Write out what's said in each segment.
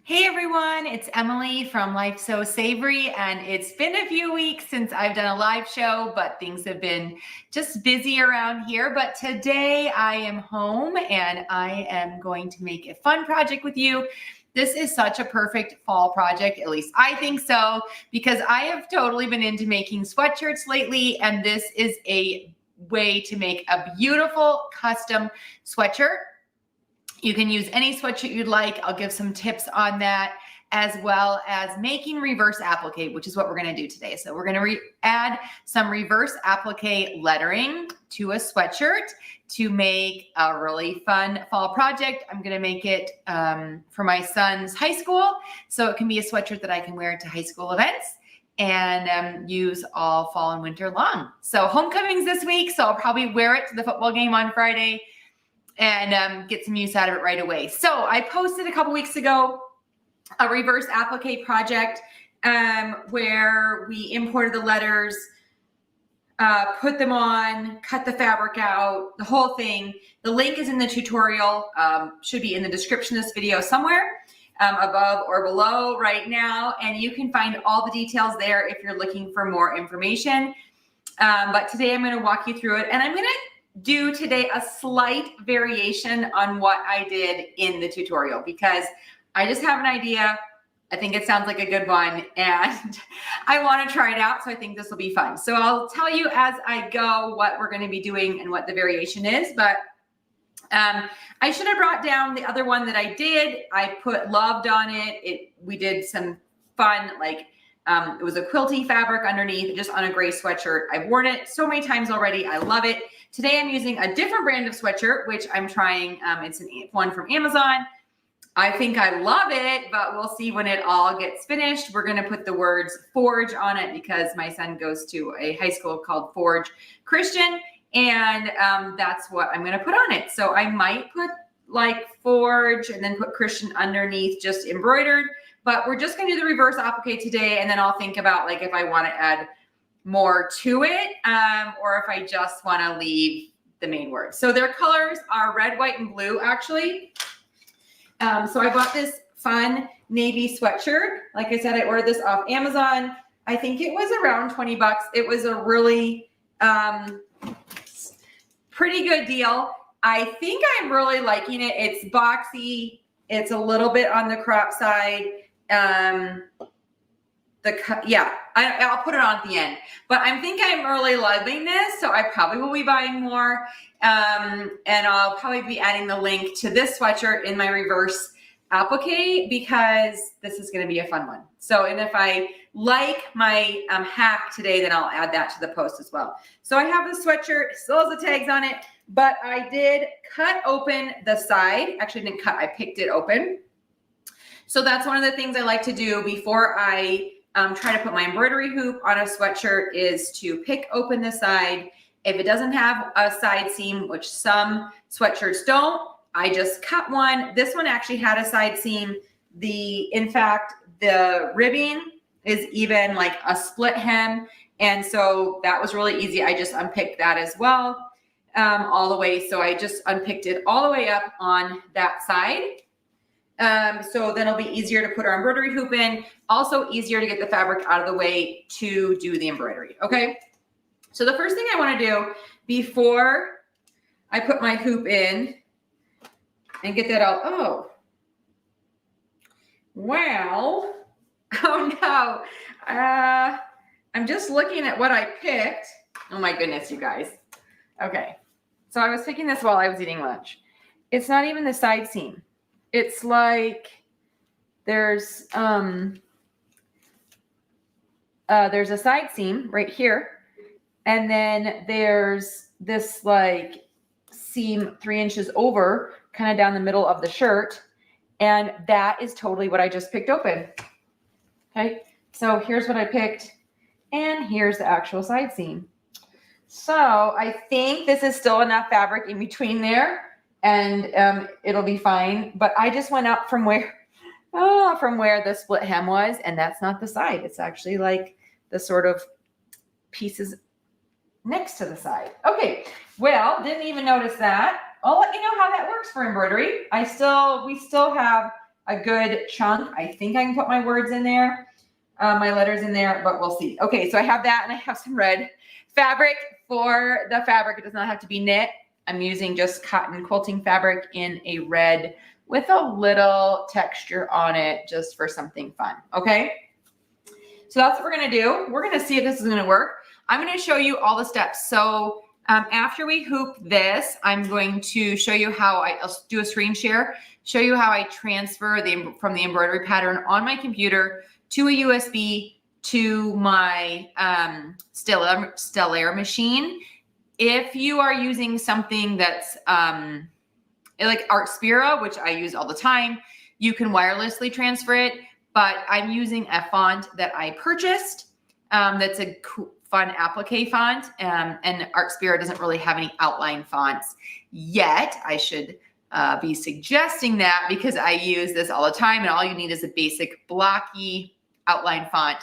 Hey everyone, it's Emily from Life So Savory, and it's been a few weeks since I've done a live show, but things have been just busy around here. But today I am home and I am going to make a fun project with you. This is such a perfect fall project, at least I think so, because I have totally been into making sweatshirts lately, and this is a way to make a beautiful custom sweatshirt. You can use any sweatshirt you'd like. I'll give some tips on that, as well as making reverse applique, which is what we're going to do today. So we're going to add some reverse applique lettering to a sweatshirt to make a really fun fall project. I'm going to make it for my son's high school, so it can be a sweatshirt that I can wear to high school events and use all fall and winter long. So homecoming's this week, so I'll probably wear it to the football game on Friday and get some use out of it right away. So I posted a couple weeks ago a reverse applique project where we imported the letters, put them on, cut the fabric out, the whole thing. The link is in the tutorial, should be in the description of this video somewhere, above or below right now. And you can find all the details there if you're looking for more information. But today I'm gonna walk you through it, and I'm gonna do today a slight variation on what I did in the tutorial because I just have an idea. I think it sounds like a good one and I want to try it out. So I think this will be fun. So I'll tell you as I go what we're going to be doing and what the variation is, but I should have brought down the other one that I did. I put loved on it. We did some fun, like it was a quilty fabric underneath, just on a gray sweatshirt. I've worn it so many times already. I love it. Today I'm using a different brand of sweatshirt, which I'm trying. It's one from Amazon. I think I love it, but we'll see when it all gets finished. We're going to put the words Forge on it because my son goes to a high school called Forge Christian, and that's what I'm going to put on it. So I might put like Forge and then put Christian underneath, just embroidered, but we're just going to do the reverse applique today, and then I'll think about like if I want to add more to it, or if I just want to leave the main words. So their colors are red, white, and blue, actually. So I bought this fun navy sweatshirt. Like I said, I ordered this off Amazon. I think it was around 20 bucks. It was a really pretty good deal. I think I'm really liking it. It's boxy. It's a little bit on the crop side. I'll put it on at the end, but I think I'm really loving this, so I probably will be buying more, and I'll probably be adding the link to this sweatshirt in my reverse applique because this is going to be a fun one. So, and if I like my hack today, then I'll add that to the post as well. So I have the sweatshirt, still has the tags on it, but I did cut open the side. Actually, I didn't cut, I picked it open. So that's one of the things I like to do before I try to put my embroidery hoop on a sweatshirt is to pick open the side. If it doesn't have a side seam, which some sweatshirts don't, I just cut one. This one actually had a side seam. In fact, the ribbing is even like a split hem. And so that was really easy. I just unpicked that as well, all the way. So I just unpicked it all the way up on that side. So then it'll be easier to put our embroidery hoop in, also easier to get the fabric out of the way to do the embroidery. Okay. So the first thing I want to do before I put my hoop in and get that out. Oh, wow. Oh no. I'm just looking at what I picked. Oh my goodness, you guys. Okay. So I was picking this while I was eating lunch. It's not even the side seam. It's like there's a side seam right here, and then there's this like seam 3 inches over, kind of down the middle of the shirt, and that is totally what I just picked open. Okay, so here's what I picked, and here's the actual side seam. So I think this is still enough fabric in between there. And it'll be fine. But I just went up from where the split hem was, and that's not the side. It's actually like the sort of pieces next to the side. Okay, well, didn't even notice that. I'll let you know how that works for embroidery. We still have a good chunk. I think I can put my words in there, my letters in there, but we'll see. Okay, so I have that and I have some red fabric for the fabric. It does not have to be knit. I'm using just cotton quilting fabric in a red with a little texture on it just for something fun, okay? So that's what we're gonna do. We're gonna see if this is gonna work. I'm gonna show you all the steps. So after we hoop this, I'm going to show you how I'll do a screen share, show you how I transfer from the embroidery pattern on my computer to a USB to my Stellaire machine. If you are using something that's like Art Spira, which I use all the time, you can wirelessly transfer it, but I'm using a font that I purchased that's a fun applique font, and Art Spira doesn't really have any outline fonts yet. I should be suggesting that because I use this all the time, and all you need is a basic blocky outline font,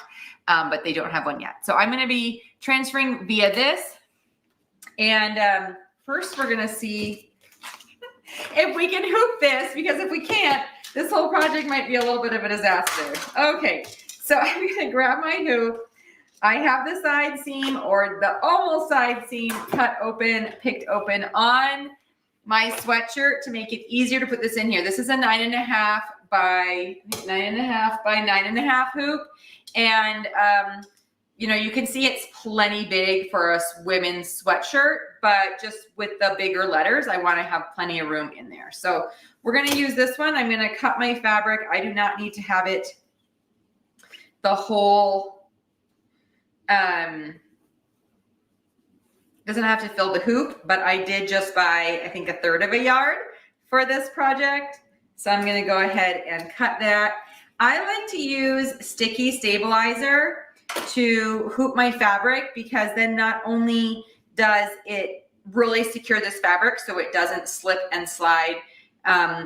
but they don't have one yet. So I'm going to be transferring via this, and first we're going to see if we can hoop this, because if we can't, this whole project might be a little bit of a disaster. Okay, so I'm going to grab my hoop. I have the side seam or the almost side seam cut open, picked open on my sweatshirt to make it easier to put this in here. This is a 9.5 by 9.5 hoop. And, you know, you can see it's plenty big for a women's sweatshirt, but just with the bigger letters, I want to have plenty of room in there. So we're going to use this one. I'm going to cut my fabric. I do not need to have it the whole, doesn't have to fill the hoop, but I did just buy, I think, 1/3 of a yard for this project. So I'm going to go ahead and cut that. I like to use sticky stabilizer to hoop my fabric, because then not only does it really secure this fabric so it doesn't slip and slide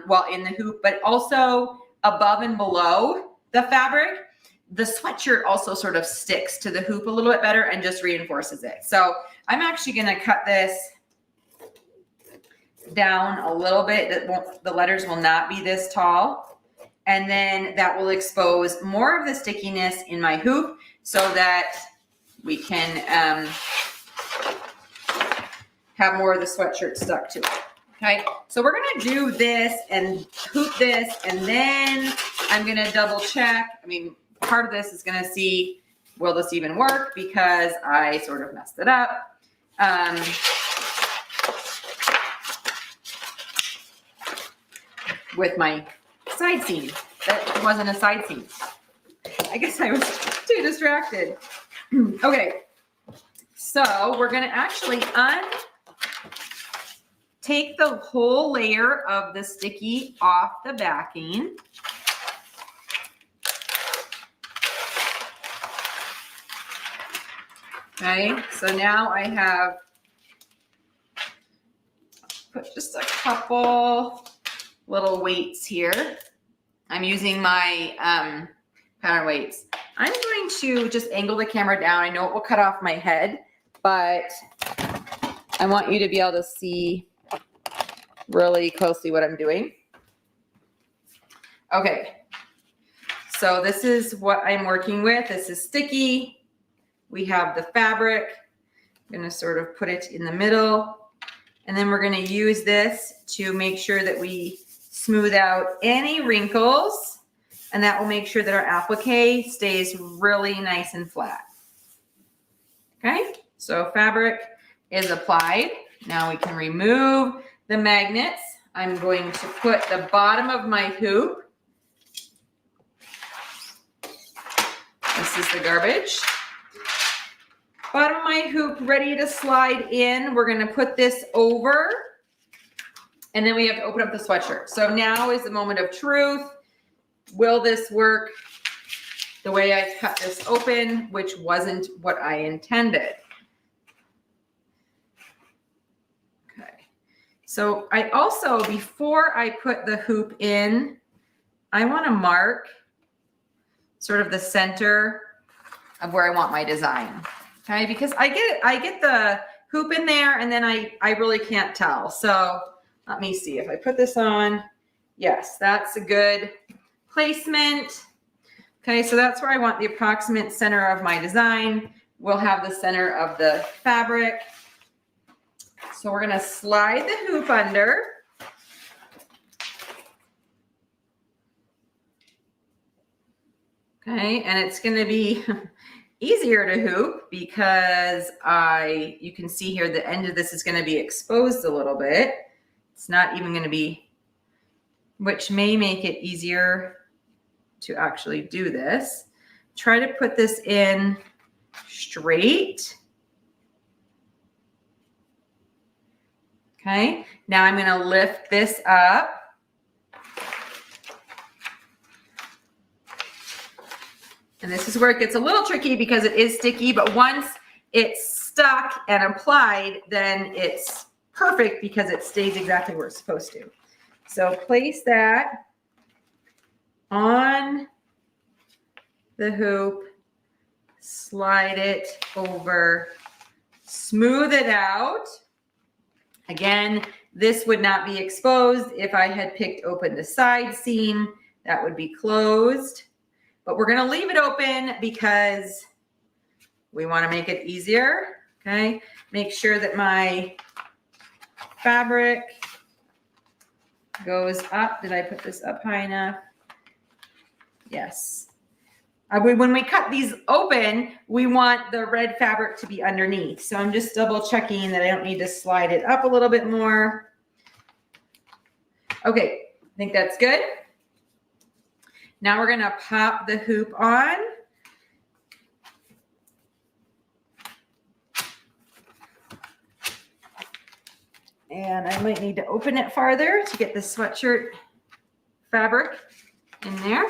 while in the hoop, but also above and below the fabric, the sweatshirt also sort of sticks to the hoop a little bit better and just reinforces it. So I'm actually going to cut this down a little bit. The letters will not be this tall. And then that will expose more of the stickiness in my hoop so that we can have more of the sweatshirt stuck to it. Okay, so we're going to do this and hoop this, and then I'm going to double check. I mean, part of this is going to see, will this even work? Because I sort of messed it up. With my side seam. That wasn't a side seam. I guess I was too distracted. Okay, so we're going to actually take the whole layer of the sticky off the backing. Okay, so now I have put just a couple little weights here. I'm using my pattern weights. I'm going to just angle the camera down. I know it will cut off my head, but I want you to be able to see really closely what I'm doing. Okay, so this is what I'm working with. This is sticky. We have the fabric. I'm going to sort of put it in the middle, and then we're going to use this to make sure that we smooth out any wrinkles, and that will make sure that our applique stays really nice and flat. Okay, so fabric is applied. Now we can remove the magnets. I'm going to put the bottom of my hoop. This is the garbage. Bottom of my hoop ready to slide in. We're going to put this over, and then we have to open up the sweatshirt. So now is the moment of truth. Will this work the way I cut this open, which wasn't what I intended? Okay. So I also, before I put the hoop in, I want to mark sort of the center of where I want my design. Okay, because I get the hoop in there, and then I really can't tell. So let me see if I put this on. Yes, that's a good placement. Okay, so that's where I want the approximate center of my design. We'll have the center of the fabric. So we're gonna slide the hoop under. Okay, and it's gonna be easier to hoop because you can see here the end of this is gonna be exposed a little bit. It's not even gonna be, which may make it easier to actually do this. Try to put this in straight. Okay, now I'm gonna lift this up. And this is where it gets a little tricky because it is sticky, but once it's stuck and applied, then it's perfect because it stays exactly where it's supposed to. So place that on the hoop, slide it over, smooth it out. Again, this would not be exposed if I had picked open the side seam. That would be closed. But we're gonna leave it open because we wanna make it easier, okay? Make sure that my fabric goes up. Did I put this up high enough? Yes. When we cut these open, we want the red fabric to be underneath. So I'm just double checking that I don't need to slide it up a little bit more. Okay, I think that's good. Now we're gonna pop the hoop on. And I might need to open it farther to get the sweatshirt fabric in there.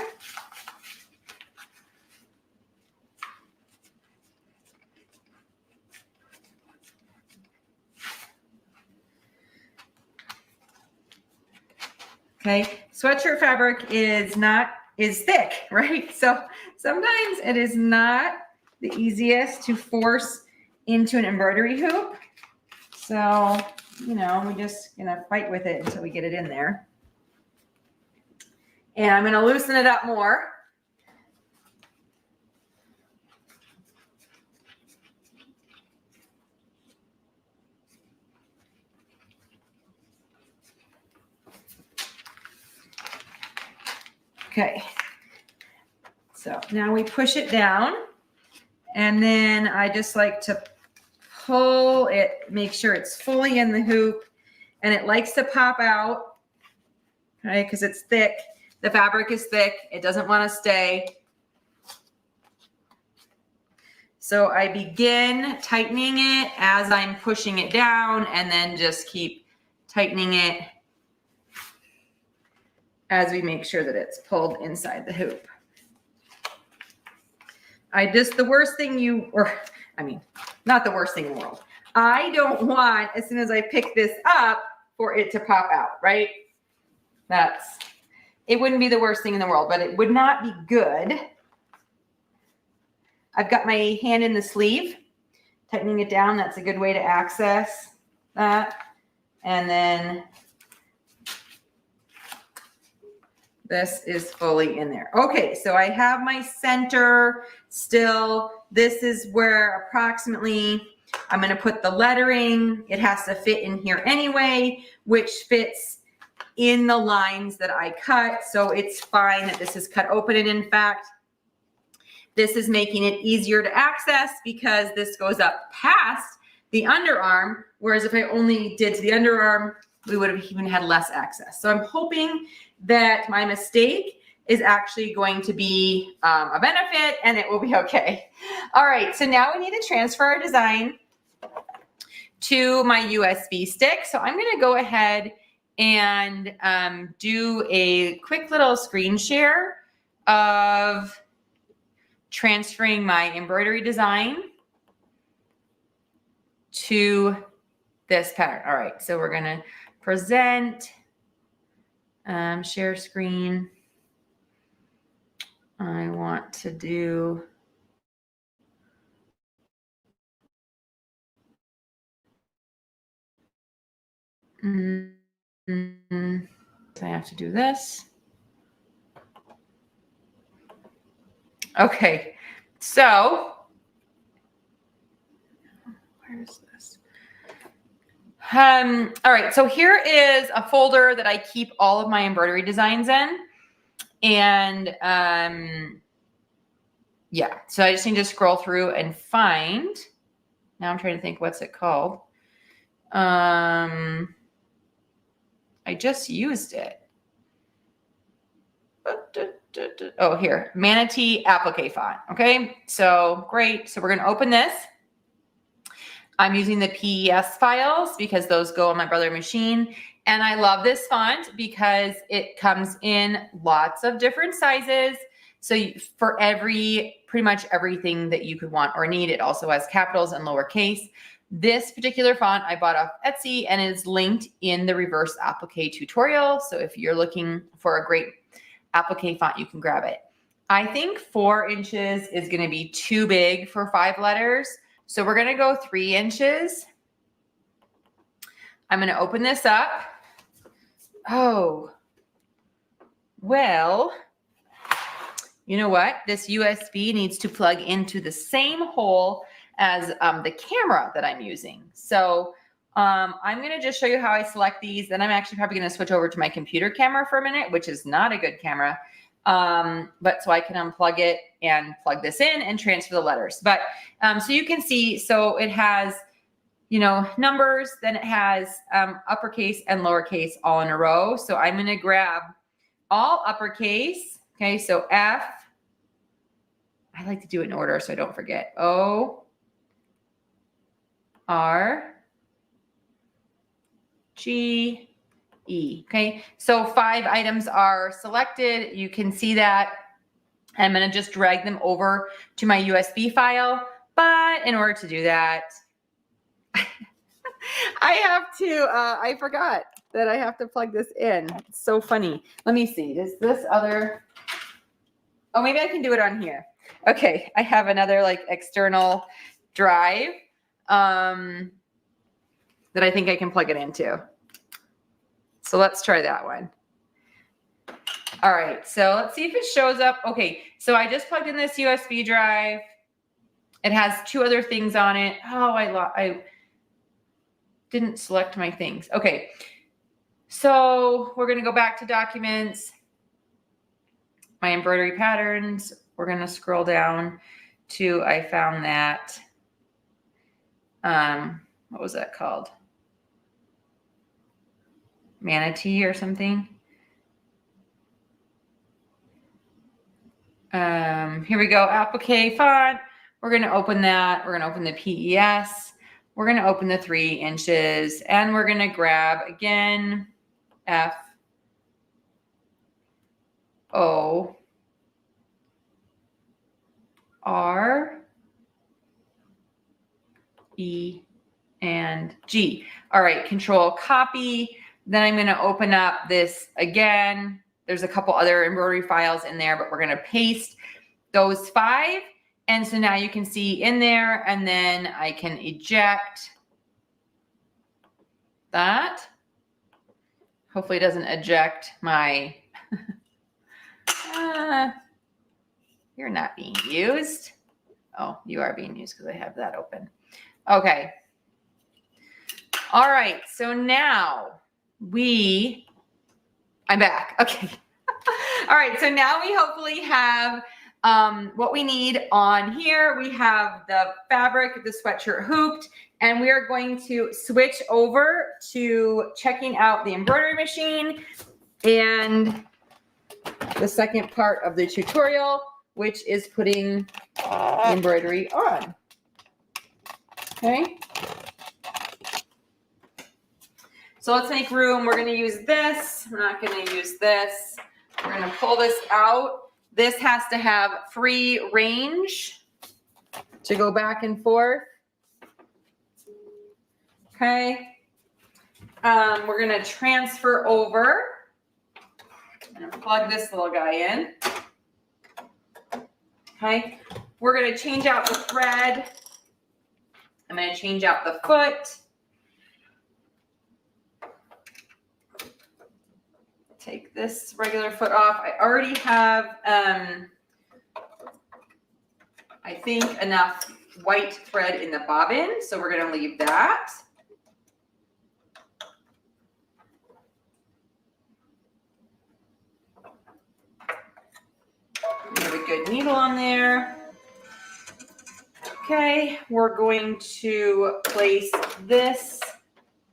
Okay, sweatshirt fabric is thick, right? So sometimes it is not the easiest to force into an embroidery hoop. So, you know, we're just gonna fight with it until we get it in there. And I'm gonna loosen it up more. Okay, so now we push it down, and then I just like to pull it, make sure it's fully in the hoop, and it likes to pop out, okay, because it's thick. The fabric is thick, it doesn't want to stay. So I begin tightening it as I'm pushing it down, and then just keep tightening it as we make sure that it's pulled inside the hoop. The worst thing not the worst thing in the world. I don't want, as soon as I pick this up, for it to pop out, right? It wouldn't be the worst thing in the world, but it would not be good. I've got my hand in the sleeve, tightening it down. That's a good way to access that. And then this is fully in there. Okay, so I have my center still. This is where approximately I'm gonna put the lettering. It has to fit in here anyway, which fits in the lines that I cut. So it's fine that this is cut open. And in fact, this is making it easier to access because this goes up past the underarm. Whereas if I only did to the underarm, we would have even had less access. So I'm hoping that my mistake is actually going to be a benefit and it will be okay. All right, so now we need to transfer our design to my USB stick. So I'm gonna go ahead and do a quick little screen share of transferring my embroidery design to this pattern. All right, so we're gonna present, share screen. I want to do so I have to do this. Okay, so where's this? All right, so here is a folder that I keep all of my embroidery designs in. And yeah, so I just need to scroll through and find. Now I'm trying to think, what's it called? I just used it. Oh, here, Manatee applique font. Okay, so great. So we're going to open this. I'm using the PES files because those go on my brother machine. And I love this font because it comes in lots of different sizes. So for pretty much everything that you could want or need, it also has capitals and lowercase. This particular font I bought off Etsy and is linked in the reverse applique tutorial. So if you're looking for a great applique font, you can grab it. I think 4 inches is going to be too big for 5 letters. So we're going to go 3 inches. I'm going to open this up. Oh, well, you know what? This USB needs to plug into the same hole as the camera that I'm using. So I'm going to just show you how I select these. Then I'm actually probably going to switch over to my computer camera for a minute, which is not a good camera. But so I can unplug it and plug this in and transfer the letters. But so you can see, so it has, you know, numbers, then it has uppercase and lowercase all in a row. So I'm going to grab all uppercase. Okay, so F, I like to do it in order so I don't forget. O, R, G, E. Okay, so 5 items are selected. You can see that. I'm going to just drag them over to my USB file. But in order to do that, I have to, I forgot that I have to plug this in. It's so funny. Let me see. Is this other, oh, maybe I can do it on here. Okay, I have another like external drive that I think I can plug it into. So let's try that one. All right, so let's see if it shows up. Okay, so I just plugged in this USB drive. It has 2 other things on it. Oh, I didn't select my things. Okay, so we're gonna go back to documents, my embroidery patterns. We're gonna scroll down to, I found that, what was that called? Manatee or something. Here we go, applique font. We're going to open that. We're going to open the PES. We're going to open the 3 inches and we're going to grab again, F, O, R, E, and G. All right, control copy. Then I'm going to open up this again. There's a couple other embroidery files in there, but we're going to paste those 5. And so now you can see in there, and then I can eject that. Hopefully it doesn't eject my, you're not being used. Oh, you are being used because I have that open. Okay. All right, so now I'm back. Okay. All right, so now we hopefully have what we need on here. We have the fabric, the sweatshirt hooped, and we are going to switch over to checking out the embroidery machine and the second part of the tutorial, which is putting the embroidery on. Okay. So let's make room. We're going to use this. I'm not going to use this. We're going to pull this out. This has to have free range to go back and forth. Okay. We're going to transfer over. I'm going to plug this little guy in. Okay. We're going to change out the thread. I'm going to change out the foot. Take this regular foot off. I already have I think, enough white thread in the bobbin, so we're going to leave that. We have a good needle on there. Okay, we're going to place this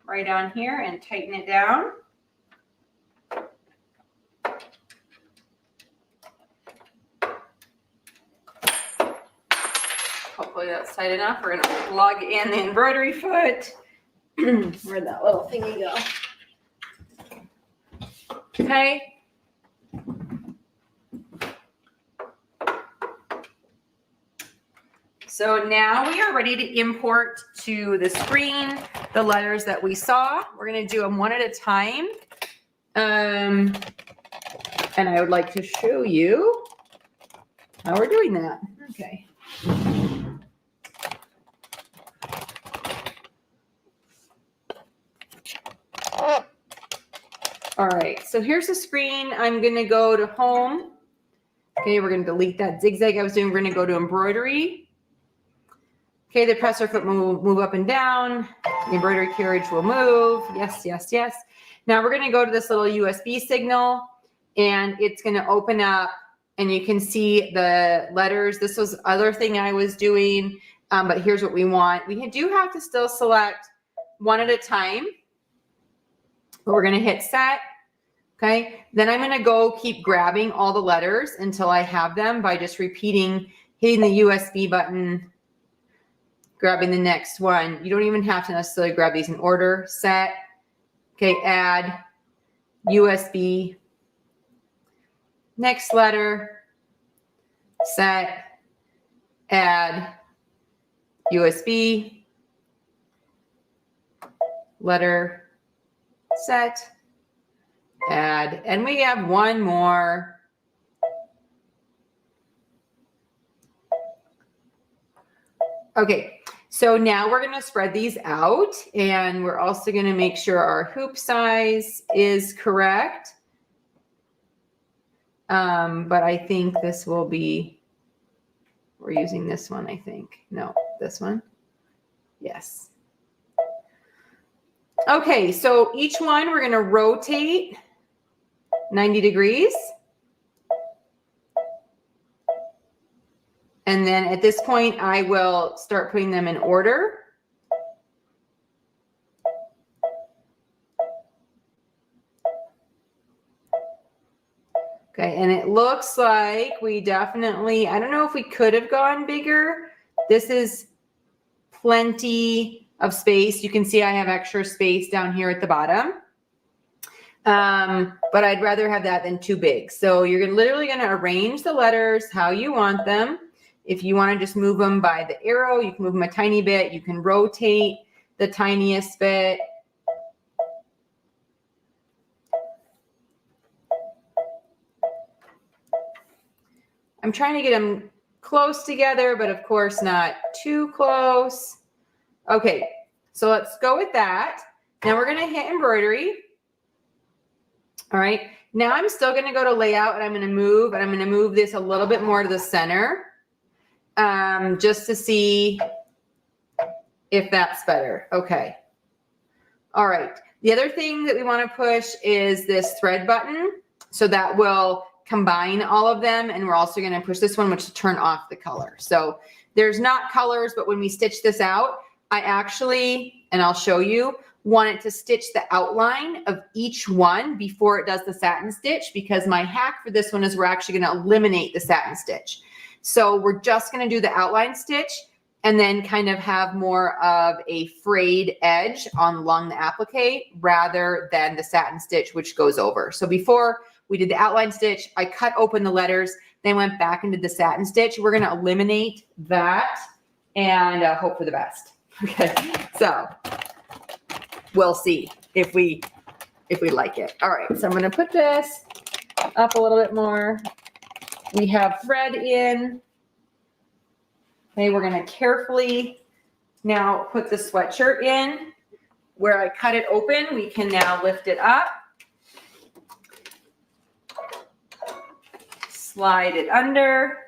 right on here and tighten it down. Hopefully that's tight enough. We're going to plug in the embroidery foot. Where'd that little thingy go? Okay. So now we are ready to import to the screen the letters that we saw. We're going to do them one at a time. And I would like to show you how we're doing that. Okay. All right, so here's the screen. I'm going to go to home. Okay, we're going to delete that zigzag I was doing. We're going to go to embroidery. Okay, the presser foot will move up and down. The embroidery carriage will move. Yes, yes, yes. Now we're going to go to this little USB signal, and it's going to open up, and you can see the letters. This was other thing I was doing, but here's what we want. We do have to still select one at a time, but we're going to hit set. Okay, then I'm going to go keep grabbing all the letters until I have them by just repeating, hitting the USB button, grabbing the next one. You don't even have to necessarily grab these in order. Set. Okay, add, USB, next letter, set, add, USB, letter, set, add, and we have one more. Okay. So now we're going to spread these out, and we're also going to make sure our hoop size is correct. But I think this will be, we're using this one, I think. No, this one. Yes. Okay, so each one we're going to rotate 90 degrees. And then at this point, I will start putting them in order. Okay, and it looks like we definitely, I don't know if we could have gone bigger. This is plenty of space. You can see I have extra space down here at the bottom. But I'd rather have that than too big. So you're literally going to arrange the letters how you want them. If you want to just move them by the arrow, you can move them a tiny bit. You can rotate the tiniest bit. I'm trying to get them close together, but of course not too close. Okay, so let's go with that. Now we're going to hit embroidery. All right, now I'm still going to go to layout, and I'm going to move this a little bit more to the center. Just to see if that's better. Okay. All right. The other thing that we want to push is this thread button. So that will combine all of them. And we're also going to push this one, which will turn off the color. So there's not colors, but when we stitch this out, I actually, and I'll show you, want it to stitch the outline of each one before it does the satin stitch, because my hack for this one is we're actually going to eliminate the satin stitch. So we're just going to do the outline stitch and then kind of have more of a frayed edge along the applique rather than the satin stitch, which goes over. So before we did the outline stitch, I cut open the letters, then went back into the satin stitch. We're going to eliminate that and hope for the best. Okay, so we'll see if we like it. All right, so I'm going to put this up a little bit more. We have thread in. Okay, we're going to carefully now put the sweatshirt in. Where I cut it open, we can now lift it up. Slide it under.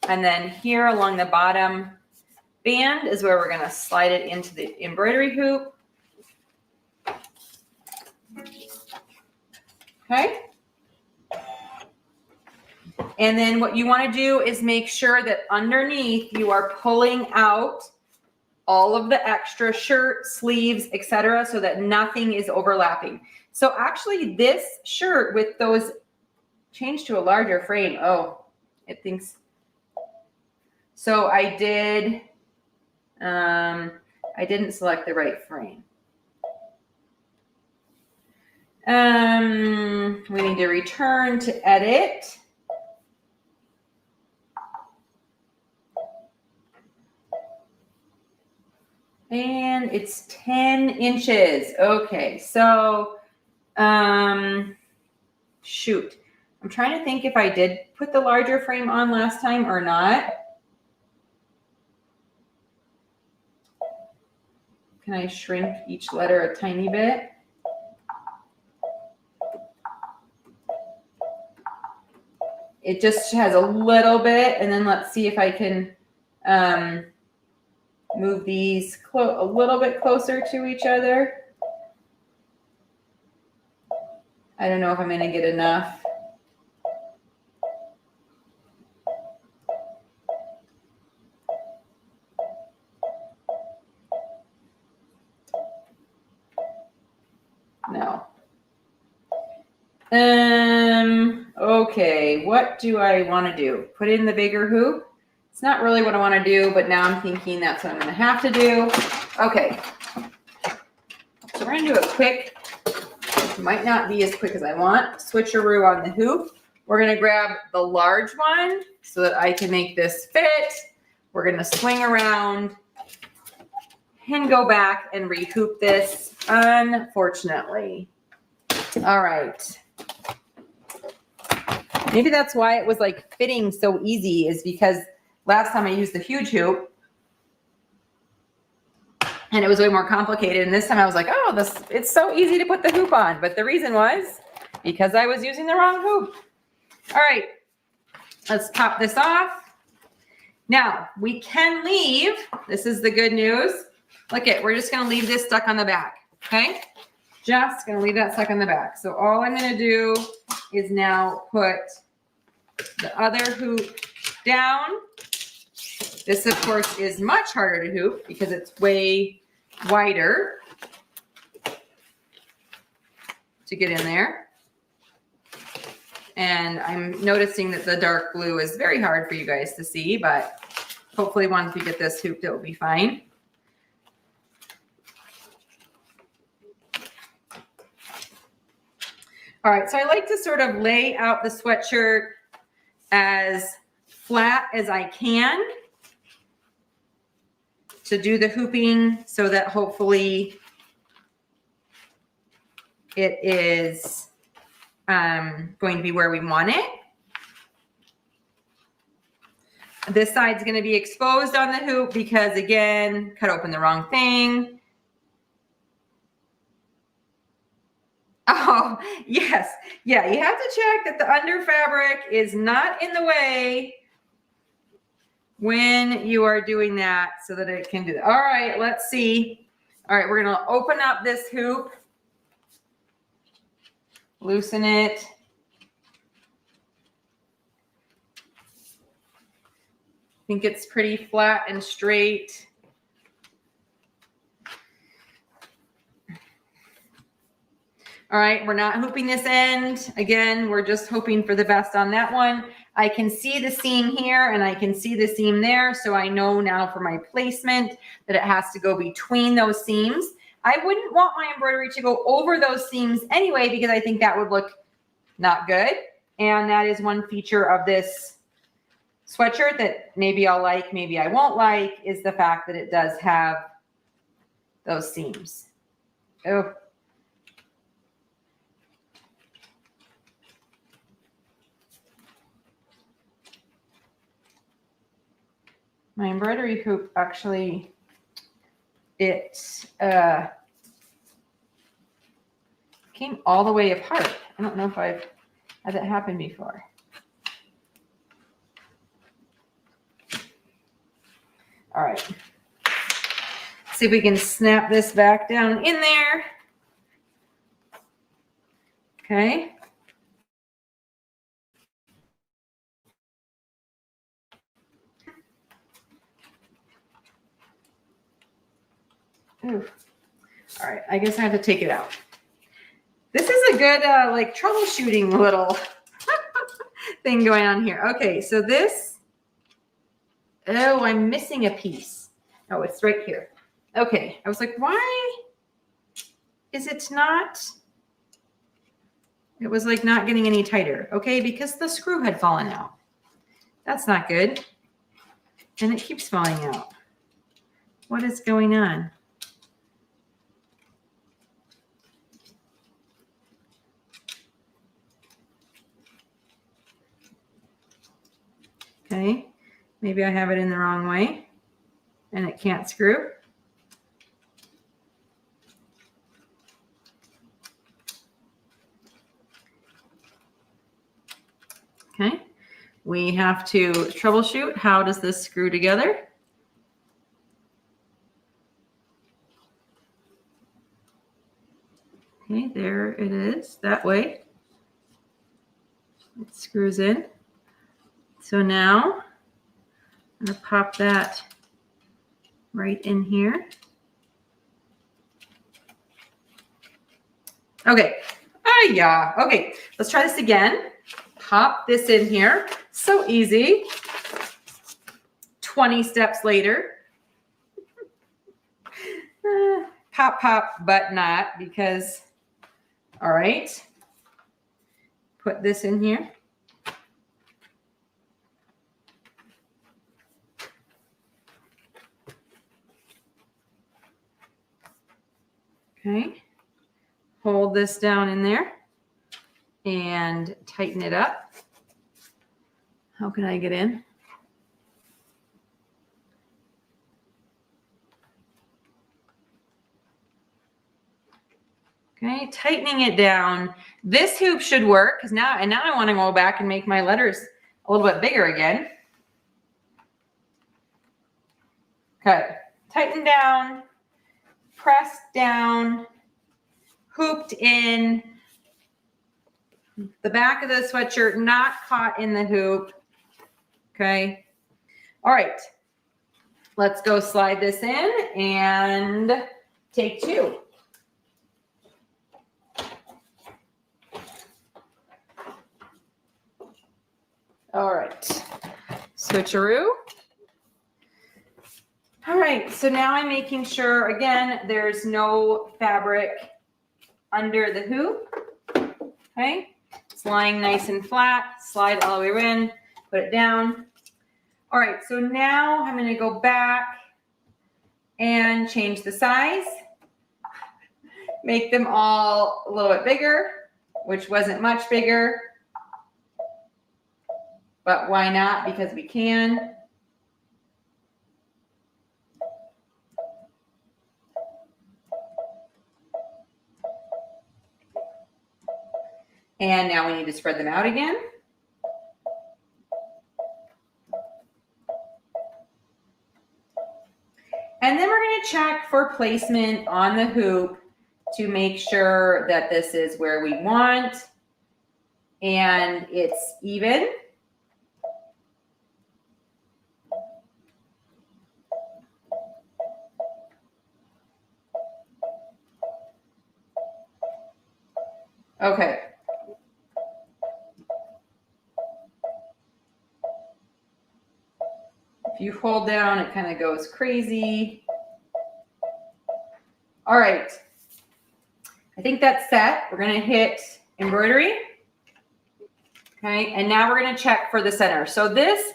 And then here along the bottom band is where we're going to slide it into the embroidery hoop. Okay. And then what you want to do is make sure that underneath you are pulling out all of the extra shirt, sleeves, etc., so that nothing is overlapping. So actually this shirt with those changed to a larger frame. Oh, it thinks. So I didn't select the right frame. We need to return to edit. And it's 10 inches. Okay, so, shoot. I'm trying to think if I did put the larger frame on last time or not. Can I shrink each letter a tiny bit? It just has a little bit, and then let's see if I can move these a little bit closer to each other. I don't know if I'm going to get enough. No. Okay, what do I want to do? Put in the bigger hoop? It's not really what I want to do, but now I'm thinking that's what I'm going to have to do. Okay. So we're going to do a quick, might not be as quick as I want, switcheroo on the hoop. We're going to grab the large one so that I can make this fit. We're going to swing around and go back and rehoop this, unfortunately. All right. Maybe that's why it was like fitting so easy, is because last time I used the huge hoop and it was way more complicated. And this time I was like, oh, it's so easy to put the hoop on. But the reason was because I was using the wrong hoop. All right, let's pop this off. Now we can leave. This is the good news. Look it, we're just going to leave this stuck on the back. Okay. Just going to leave that stuck on the back. So all I'm going to do is now put the other hoop down. This, of course, is much harder to hoop because it's way wider to get in there. And I'm noticing that the dark blue is very hard for you guys to see, but hopefully once we get this hooped, it will be fine. All right, so I like to sort of lay out the sweatshirt as flat as I can to do the hooping so that hopefully it is going to be where we want it. This side's going to be exposed on the hoop because, again, cut open the wrong thing. Oh, yes. Yeah, you have to check that the under fabric is not in the way when you are doing that so that it can do that. All right, let's see. All right, we're going to open up this hoop, loosen it. I think it's pretty flat and straight. All right, we're not hooping this end. Again, we're just hoping for the best on that one. I can see the seam here and I can see the seam there. So I know now for my placement that it has to go between those seams. I wouldn't want my embroidery to go over those seams anyway, because I think that would look not good. And that is one feature of this sweatshirt that maybe I'll like, maybe I won't like, is the fact that it does have those seams. Oh. My embroidery hoop actually, it came all the way apart. I don't know if I've had that happen before. All right. See if we can snap this back down in there. Okay. Ooh. All right, I guess I have to take it out. This is a good like troubleshooting little thing going on here. Okay, so this, oh, I'm missing a piece. Oh, it's right here. Okay, I was like, why is it not? It was like not getting any tighter. Okay, because the screw had fallen out. That's not good. And it keeps falling out. What is going on? Okay, maybe I have it in the wrong way and it can't screw. Okay, we have to troubleshoot. How does this screw together? Okay, there it is, that way. It screws in. So now I'm going to pop that right in here. Okay. Oh, yeah. Okay, let's try this again. Pop this in here. So easy. 20 steps later. Pop, pop, but not because, all right. Put this in here. Okay. Hold this down in there and tighten it up. How can I get in? Okay, tightening it down. This hoop should work because now I want to go back and make my letters a little bit bigger again. Okay, tighten down, press down, hooped in. The back of the sweatshirt not caught in the hoop. Okay. All right. Let's go slide this in and take two. All right. Switcheroo. All right. So now I'm making sure, again, there's no fabric under the hoop. Okay. It's lying nice and flat. Slide all the way in. Put it down. All right. So now I'm going to go back and change the size. Make them all a little bit bigger, which wasn't much bigger. But why not? Because we can. And now we need to spread them out again. And then we're going to check for placement on the hoop to make sure that this is where we want and it's even. Okay. If you hold down, it kind of goes crazy. All right. I think that's set. We're going to hit embroidery. Okay. And now we're going to check for the center. So this,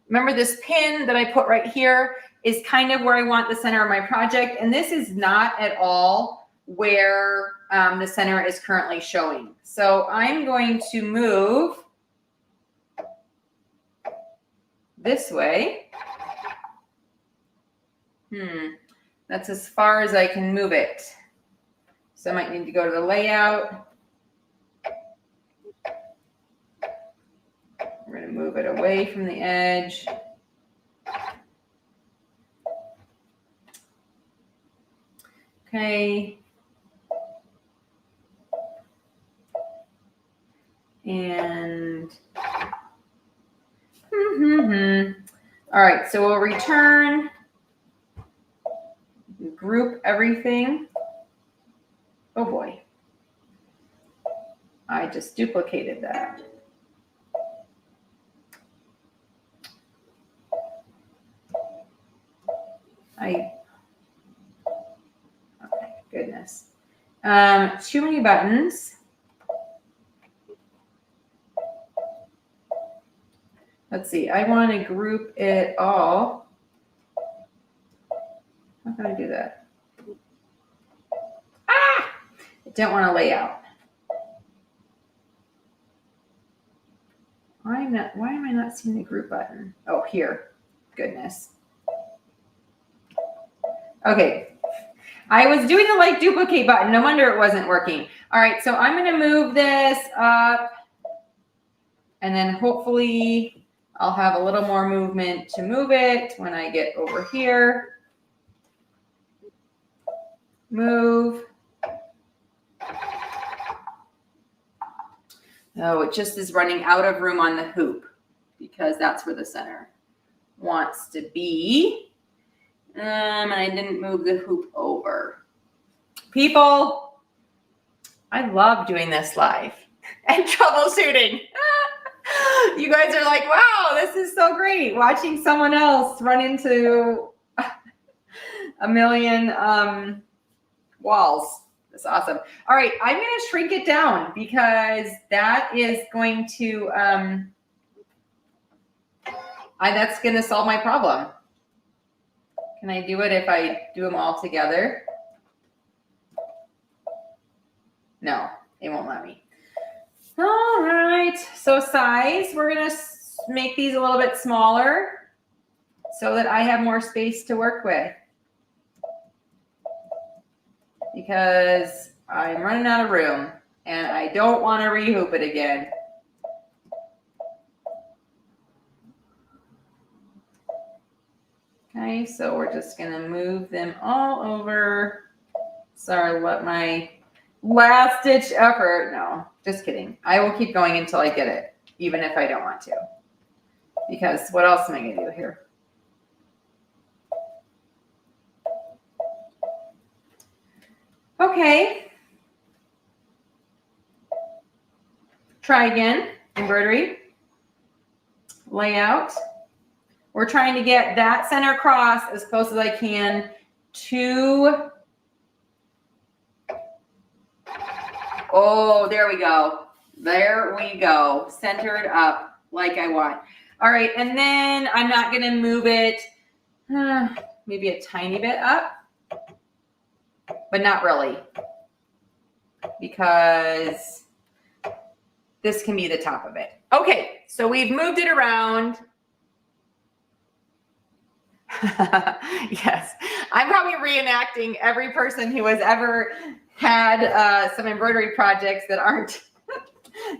remember this pin that I put right here is kind of where I want the center of my project. And this is not at all where the center is currently showing. So I'm going to move this way. That's as far as I can move it. So I might need to go to the layout. We're going to move it away from the edge. Okay. And all right, so we'll return, group everything. Oh boy, I just duplicated that. Okay, goodness. Too many buttons. Let's see, I want to group it all. How can I do that? I don't want to lay out. Why am I not seeing the group button? Oh, here. Goodness. Okay. I was doing the like duplicate button. No wonder it wasn't working. All right, so I'm going to move this up. And then hopefully I'll have a little more movement to move it when I get over here. Move. Oh, it just is running out of room on the hoop because that's where the center wants to be. And I didn't move the hoop over. People, I love doing this live and troubleshooting. You guys are like, wow, this is so great. Watching someone else run into a million walls. That's awesome. All right, I'm going to shrink it down because that is going to, that's going to solve my problem. Can I do it if I do them all together? No, it won't let me. All right, so size, we're going to make these a little bit smaller so that I have more space to work with. Because I'm running out of room and I don't want to rehoop it again. Okay, so we're just going to move them all over. Sorry, what my last ditch effort. No, just kidding. I will keep going until I get it, even if I don't want to. Because what else am I going to do here? Okay. Try again. Embroidery. Layout. We're trying to get that center cross as close as I can to. Oh, there we go. There we go. Centered up like I want. All right. And then I'm not going to move it maybe a tiny bit up. But not really, because this can be the top of it. Okay, so we've moved it around. Yes, I'm probably reenacting every person who has ever had some embroidery projects that aren't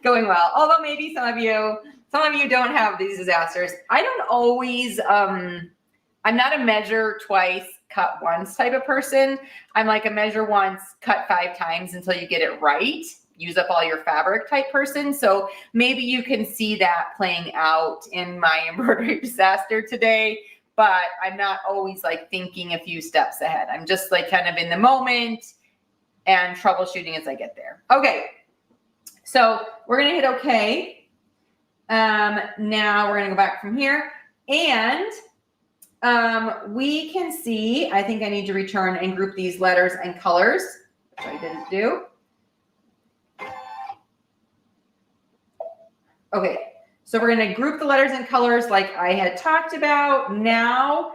going well. Although maybe some of you don't have these disasters. I don't always, I'm not a measure twice, cut once type of person. I'm like a measure once, cut 5 times until you get it right. Use up all your fabric type person. So maybe you can see that playing out in my embroidery disaster today, but I'm not always like thinking a few steps ahead. I'm just like kind of in the moment and troubleshooting as I get there. Okay. So we're going to hit okay. Now we're going to go back from here and we can see, I think I need to return and group these letters and colors, which I didn't do. Okay, so we're going to group the letters and colors like I had talked about. Now,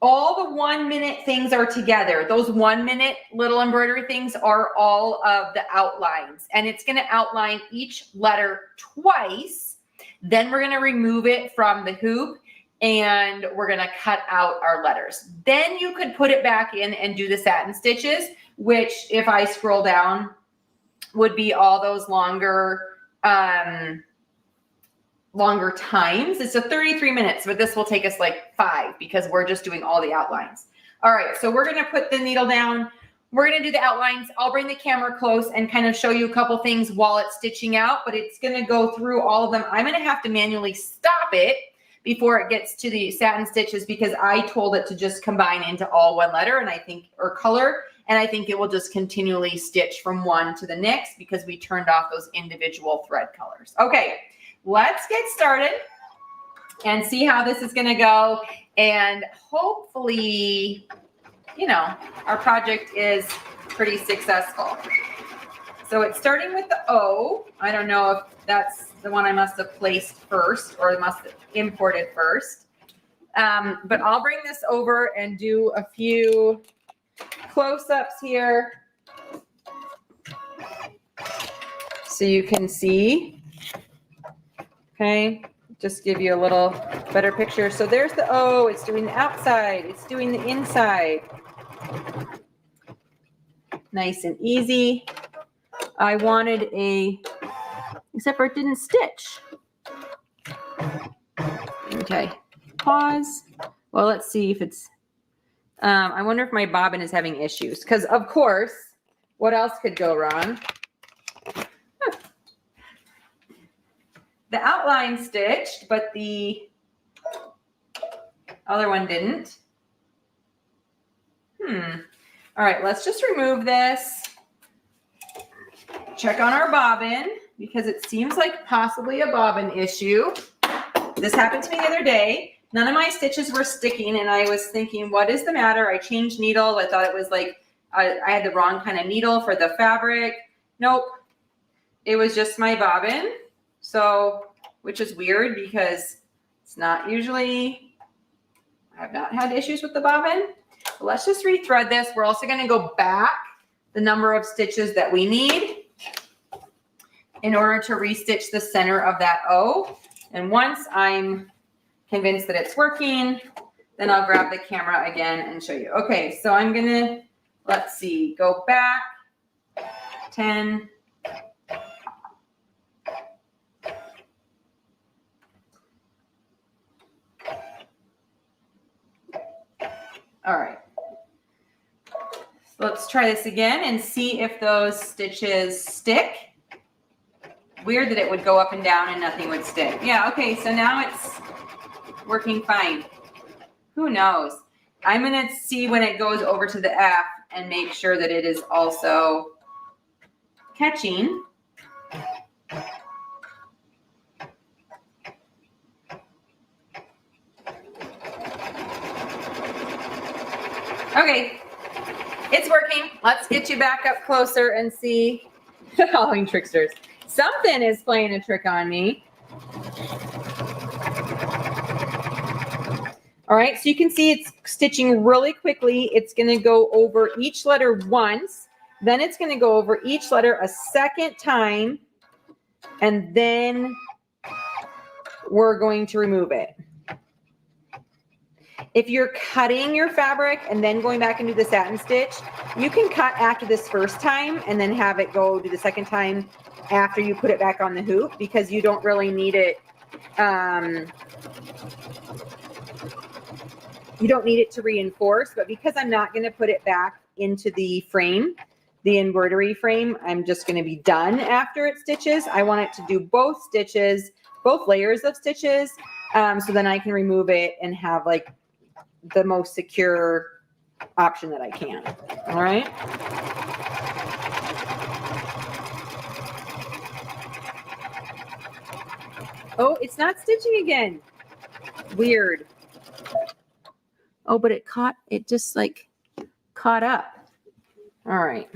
all the 1 minute things are together. Those 1 minute little embroidery things are all of the outlines, and it's going to outline each letter twice. Then we're going to remove it from the hoop. And we're going to cut out our letters. Then you could put it back in and do the satin stitches, which if I scroll down would be all those longer times. It's a 33 minutes, but this will take us like 5 because we're just doing all the outlines. All right, so we're gonna put the needle down. We're gonna do the outlines. I'll bring the camera close and kind of show you a couple things while it's stitching out, but it's gonna go through all of them. I'm gonna have to manually stop it before it gets to the satin stitches because I told it to just combine into all one letter and I think, or color, and I think it will just continually stitch from one to the next because we turned off those individual thread colors. Okay, let's get started and see how this is gonna go. And hopefully, you know, our project is pretty successful. So it's starting with the O. I don't know if that's the one I must have placed first or must have imported first. But I'll bring this over and do a few close-ups here so you can see. Okay, just give you a little better picture. So there's the O. It's doing the outside. It's doing the inside. Nice and easy. I wanted except for it didn't stitch. Okay, pause. Well, let's see if it's, I wonder if my bobbin is having issues because of course, what else could go wrong? The outline stitched, but the other one didn't. All right, let's just remove this. Check on our bobbin because it seems like possibly a bobbin issue. This happened to me the other day. None of my stitches were sticking and I was thinking, what is the matter? I changed needle. I thought it was like I had the wrong kind of needle for the fabric. Nope, it was just my bobbin. So, which is weird because it's not usually, I have not had issues with the bobbin. But let's just rethread this. We're also going to go back the number of stitches that we need in order to restitch the center of that O. And once I'm convinced that it's working, then I'll grab the camera again and show you. Okay, so I'm gonna, let's see, go back 10. All right. So let's try this again and see if those stitches stick. Weird that it would go up and down and nothing would stick. Yeah, okay, so now it's working fine. Who knows? I'm gonna see when it goes over to the F and make sure that it is also catching. Okay, it's working. Let's get you back up closer and see. Halloween tricksters. Something is playing a trick on me. All right, so you can see it's stitching really quickly. It's going to go over each letter once, then it's going to go over each letter a second time, and then we're going to remove it. If you're cutting your fabric and then going back and do the satin stitch, you can cut after this first time and then have it go do the second time after you put it back on the hoop because you don't really need it. You don't need it to reinforce, but because I'm not going to put it back into the frame, the embroidery frame, I'm just going to be done after it stitches. I want it to do both stitches, both layers of stitches, so then I can remove it and have like the most secure option that I can. All right. Oh, it's not stitching again. Weird. Oh, but it just like caught up. All right.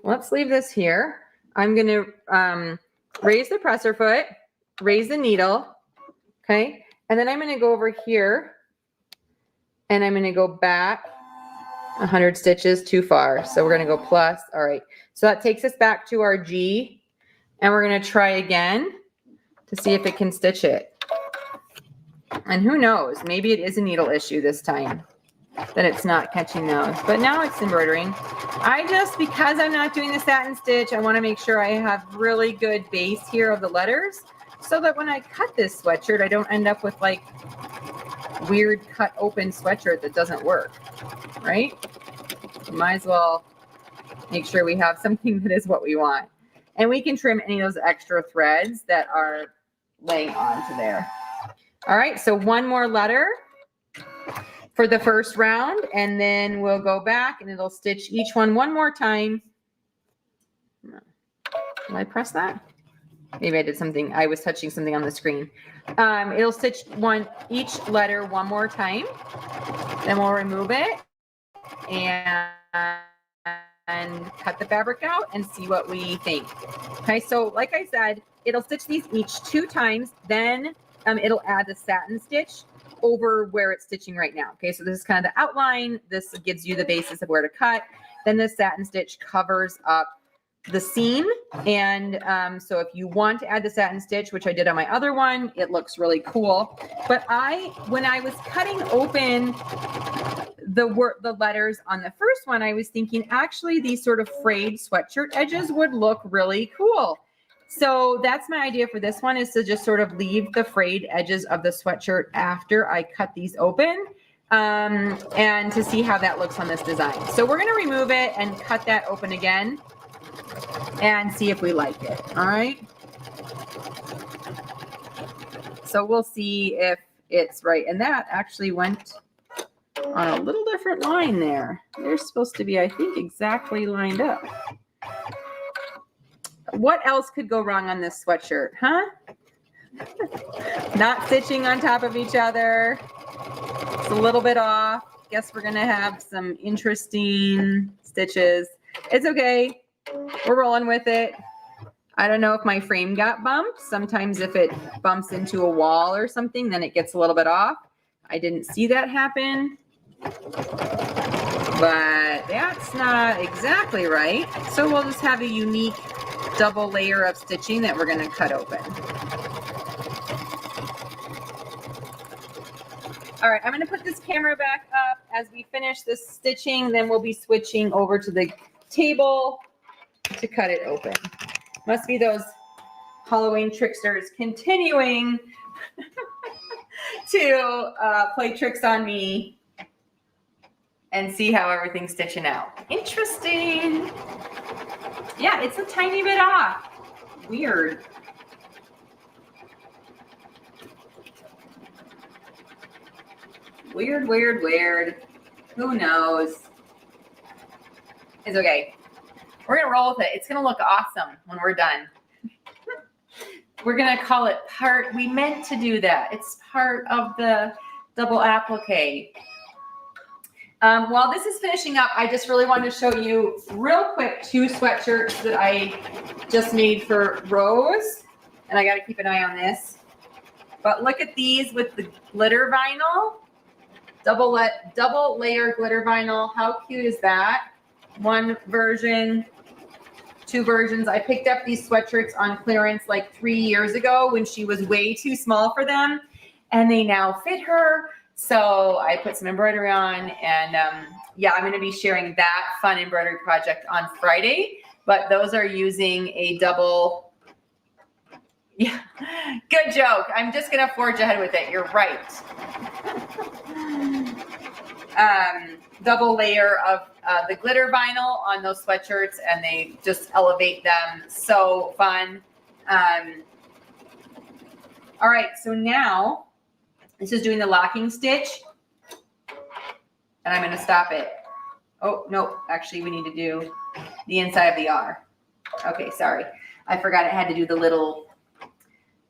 Let's leave this here. I'm going to raise the presser foot, raise the needle. Okay. And then I'm going to go over here and I'm going to go back 100 stitches too far. So we're going to go plus. All right. So that takes us back to our G, and we're going to try again to see if it can stitch it. And who knows, maybe it is a needle issue this time that it's not catching those, but now it's embroidering. Because I'm not doing the satin stitch, I want to make sure I have really good base here of the letters so that when I cut this sweatshirt, I don't end up with like weird cut open sweatshirt that doesn't work. right? Might as well make sure we have something that is what we want. And we can trim any of those extra threads that are laying onto there. All right, so one more letter for the first round, and then we'll go back and it'll stitch each one more time. Did I press that? Maybe I did something. I was touching something on the screen. It'll stitch each letter one more time. Then we'll remove it and cut the fabric out and see what we think. Okay, so like I said, it'll stitch these each 2 times. Then it'll add the satin stitch over where it's stitching right now. Okay, so this is kind of the outline. This gives you the basis of where to cut. Then the satin stitch covers up the seam. And so if you want to add the satin stitch, which I did on my other one, it looks really cool. But when I was cutting open the letters on the first one, I was thinking actually these sort of frayed sweatshirt edges would look really cool. So that's my idea for this one, is to just sort of leave the frayed edges of the sweatshirt after I cut these open, and to see how that looks on this design. So we're going to remove it and cut that open again and see if we like it. All right. So we'll see if it's right. And that actually went on a little different line there. They're supposed to be, I think, exactly lined up. What else could go wrong on this sweatshirt, huh? Not stitching on top of each other. It's a little bit off. Guess we're gonna have some interesting stitches. It's okay. We're rolling with it. I don't know if my frame got bumped. Sometimes if it bumps into a wall or something, then it gets a little bit off. I didn't see that happen. But that's not exactly right. So we'll just have a unique double layer of stitching that we're going to cut open. All right, I'm going to put this camera back up as we finish this stitching. Then we'll be switching over to the table to cut it open. Must be those Halloween tricksters continuing to play tricks on me and see how everything's stitching out. Interesting. Yeah, it's a tiny bit off. Weird. Weird, weird, weird. Who knows? It's okay. We're going to roll with it. It's going to look awesome when we're done. We're going to call it part. We meant to do that. It's part of the double applique. While this is finishing up, I just really wanted to show you real quick 2 sweatshirts that I just made for Rose. And I got to keep an eye on this. But look at these with the glitter vinyl. Double layer glitter vinyl. How cute is that? 1 version, 2 versions. I picked up these sweatshirts on clearance like 3 years ago when she was way too small for them. And they now fit her. So I put some embroidery on, and yeah, I'm going to be sharing that fun embroidery project on Friday, but those are using a double, yeah, good joke. I'm just going to forge ahead with it. You're right. Double layer of the glitter vinyl on those sweatshirts, and they just elevate them. So fun. All right, so now this is doing the locking stitch, and I'm going to stop it. Oh, no, actually we need to do the inside of the R. Okay, sorry. I forgot it had to do the little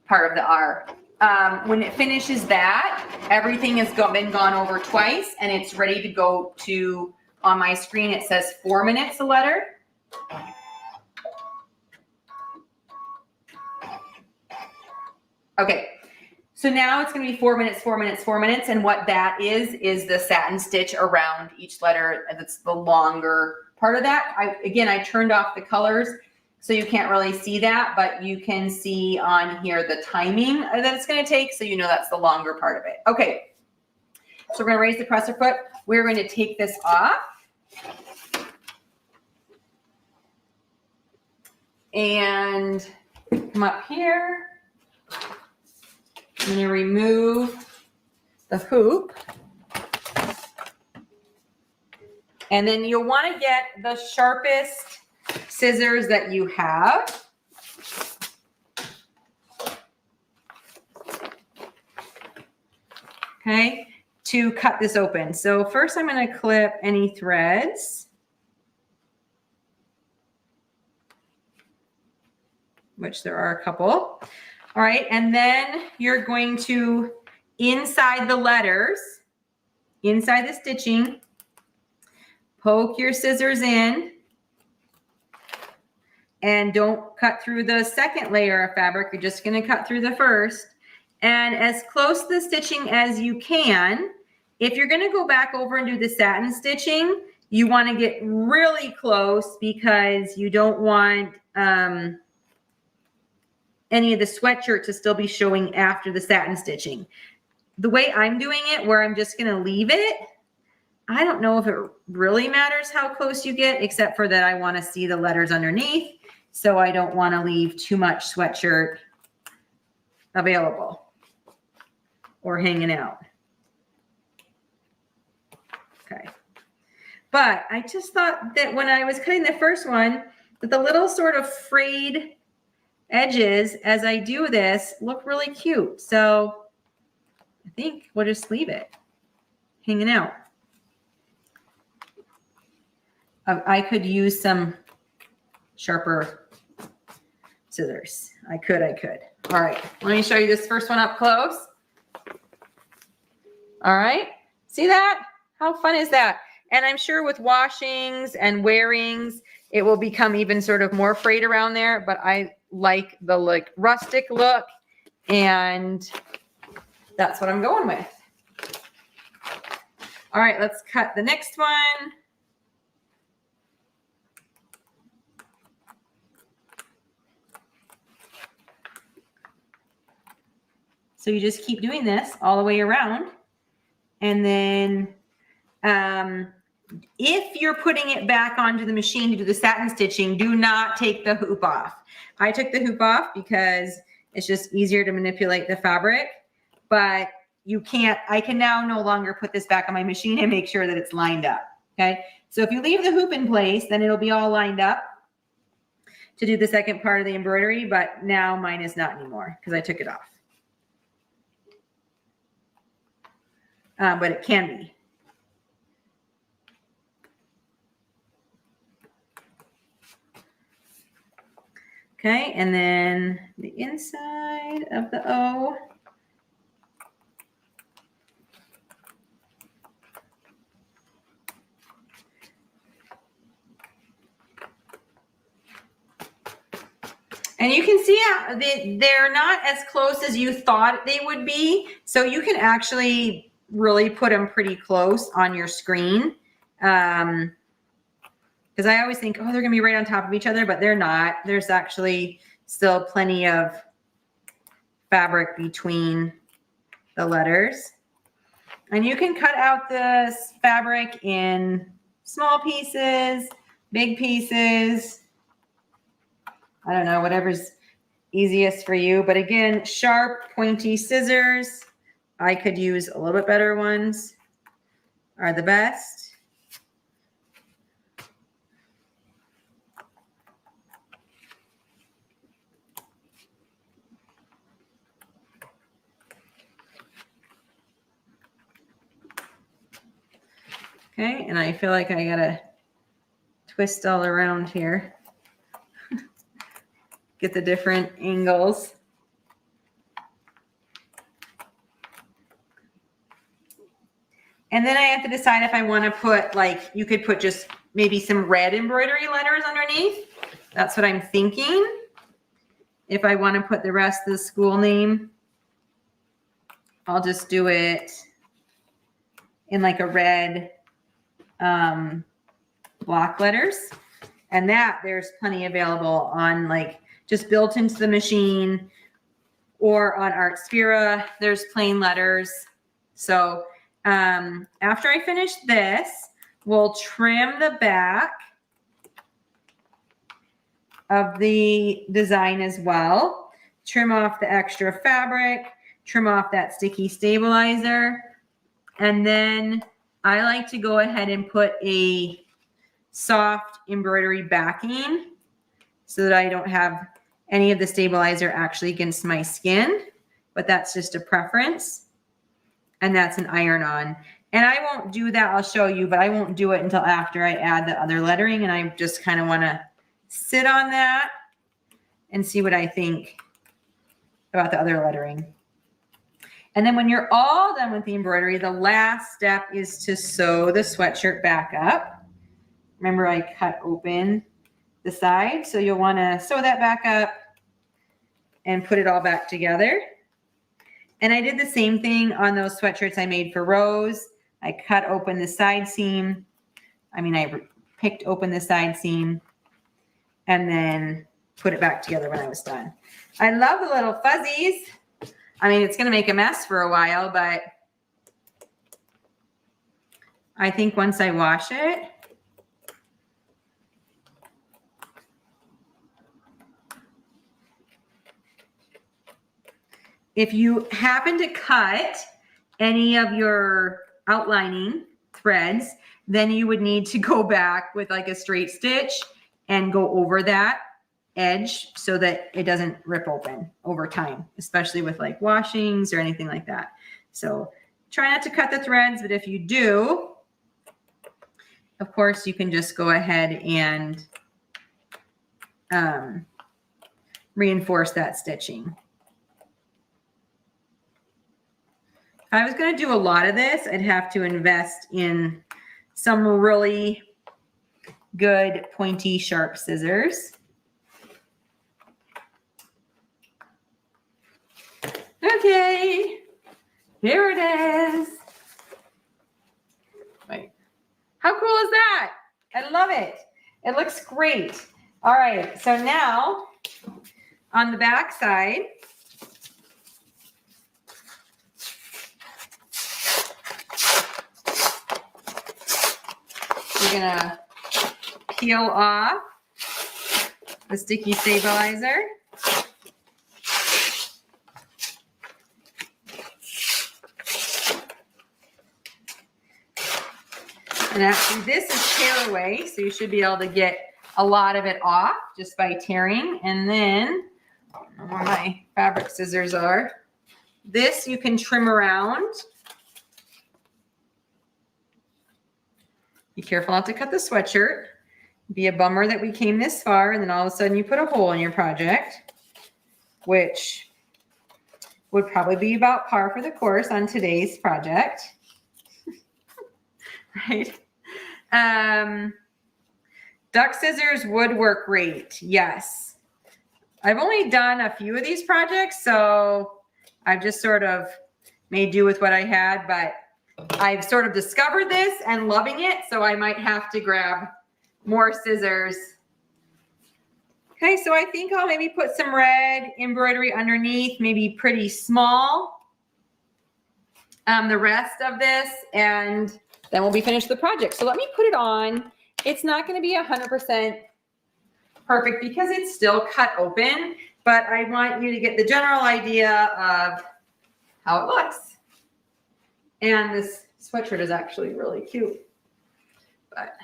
part of the R. When it finishes that, everything has been gone over twice, and it's ready to go to, on my screen, it says 4 minutes a letter. Okay. So now it's going to be 4 minutes, 4 minutes, 4 minutes. And what that is the satin stitch around each letter. That's the longer part of that. I turned off the colors, so you can't really see that, but you can see on here the timing that it's going to take. So you know that's the longer part of it. Okay. So we're going to raise the presser foot. We're going to take this off. And come up here. I'm going to remove the hoop. And then you'll want to get the sharpest scissors that you have. Okay, to cut this open. So first I'm going to clip any threads, which there are a couple. All right, and then you're going to, inside the letters, inside the stitching, poke your scissors in, and don't cut through the second layer of fabric. You're just going to cut through the first. And as close to the stitching as you can. If you're going to go back over and do the satin stitching, you want to get really close because you don't want any of the sweatshirt to still be showing after the satin stitching. The way I'm doing it, where I'm just going to leave it, I don't know if it really matters how close you get, except for that I want to see the letters underneath. So I don't want to leave too much sweatshirt available or hanging out. Okay. But I just thought that when I was cutting the first one, that the little sort of frayed edges as I do this look really cute. So I think we'll just leave it hanging out. I could use some sharper scissors. I could. All right, let me show you this first one up close. All right, see that? How fun is that? And I'm sure with washings and wearings, it will become even sort of more frayed around there, but I like the rustic look, and that's what I'm going with. All right, let's cut the next one. So you just keep doing this all the way around. And then if you're putting it back onto the machine to do the satin stitching, do not take the hoop off. I took the hoop off because it's just easier to manipulate the fabric, but you can't, I can now no longer put this back on my machine and make sure that it's lined up. Okay. So if you leave the hoop in place, then it'll be all lined up to do the second part of the embroidery, but now mine is not anymore because I took it off. But it can be. Okay, and then the inside of the O. And you can see how they're not as close as you thought they would be. So you can actually really put them pretty close on your screen. Because I always think, oh, they're going to be right on top of each other, but they're not. There's actually still plenty of fabric between the letters. And you can cut out this fabric in small pieces, big pieces. I don't know, whatever's easiest for you. But again, sharp, pointy scissors. I could use a little bit better ones, are the best. Okay, and I feel like I gotta twist all around here. Get the different angles. And then I have to decide if I want to put, like, you could put just maybe some red embroidery letters underneath. That's what I'm thinking. If I want to put the rest of the school name, I'll just do it in like a red block letters. And that there's plenty available on, like, just built into the machine, or on Artspira, there's plain letters. So after I finish this, we'll trim the back of the design as well. Trim off the extra fabric, trim off that sticky stabilizer, and then I like to go ahead and put a soft embroidery backing so that I don't have any of the stabilizer actually against my skin, but that's just a preference. And that's an iron-on. And I won't do that, I'll show you, but I won't do it until after I add the other lettering, and I just kind of want to sit on that and see what I think about the other lettering. And then when you're all done with the embroidery, the last step is to sew the sweatshirt back up. Remember, I cut open the side, so you'll want to sew that back up and put it all back together. And I did the same thing on those sweatshirts I made for Rose. I cut open the side seam. I picked open the side seam and then put it back together when I was done. I love the little fuzzies. It's going to make a mess for a while, but I think once I wash it, if you happen to cut any of your outlining threads, then you would need to go back with like a straight stitch and go over that edge so that it doesn't rip open over time, especially with like washings or anything like that. So try not to cut the threads, but if you do, of course, you can just go ahead and reinforce that stitching. If I was going to do a lot of this, I'd have to invest in some really good pointy, sharp scissors. Okay, here it is. Wait, how cool is that? I love it. It looks great. All right, so now on the back side, we're gonna peel off the sticky stabilizer. And actually this is tear away, so you should be able to get a lot of it off just by tearing. And then, I don't know where my fabric scissors are. This you can trim around. Be careful not to cut the sweatshirt. Be a bummer that we came this far and then all of a sudden you put a hole in your project, which would probably be about par for the course on today's project. Right? Duck scissors would work great. Yes. I've only done a few of these projects, so I've just sort of made do with what I had, but I've sort of discovered this and loving it, so I might have to grab more scissors. Okay, so I think I'll maybe put some red embroidery underneath, maybe pretty small, the rest of this, and then we'll be finished with the project. So let me put it on. It's not going to be 100% perfect because it's still cut open, but I want you to get the general idea of how it looks. And this sweatshirt is actually really cute, but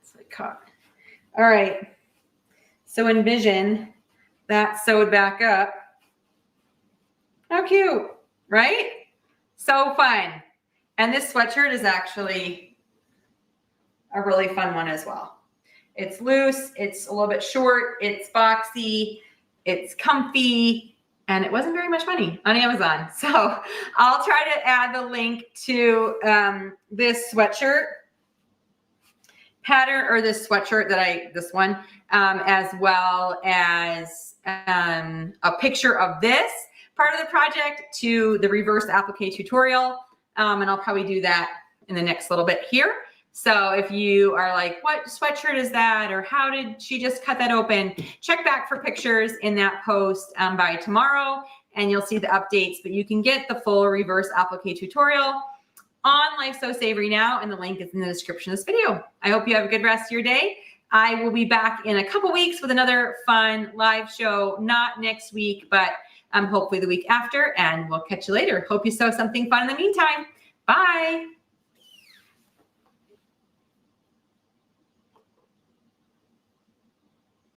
it's like caught. All right, so envision that sewed back up. How cute, right? So fun. And this sweatshirt is actually a really fun one as well. It's loose, it's a little bit short, it's boxy, it's comfy, and it wasn't very much money on Amazon. So I'll try to add the link to this sweatshirt pattern, or this sweatshirt that this one, as well as a picture of this part of the project to the reverse applique tutorial. And I'll probably do that in the next little bit here. So if you are like, what sweatshirt is that? Or how did she just cut that open? Check back for pictures in that post by tomorrow and you'll see the updates, but you can get the full reverse applique tutorial on Life So Savory now, and the link is in the description of this video. I hope you have a good rest of your day. I will be back in a couple weeks with another fun live show, not next week, but hopefully the week after, and we'll catch you later. Hope you saw something fun in the meantime. Bye.